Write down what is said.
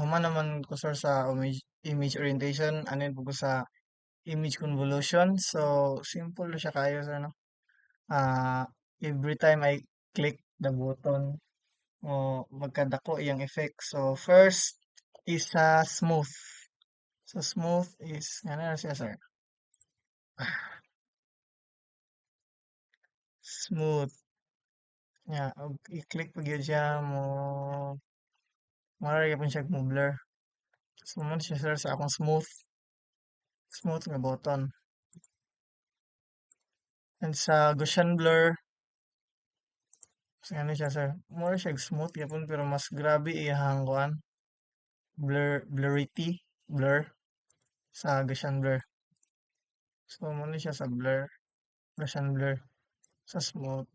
Human naman ko sir sa image orientation, ano yun po ko sa image convolution. So, simple siya kayo sir, no? Ah, every time I click the button, o magkadako iyang effect. So, first is smooth. So, smooth is, ano na siya sir? Smooth. Yeah, og i-click pag yun siya mo, mara po siya mo blur. So, mo siya sir sa akong smooth nga button. And sa Gaussian blur, so ano siya sir, more siya smooth yapon pero mas grabe iyang kuan, blur sa Gaussian blur. So mo ni siya sa blur, Gaussian blur sa smooth.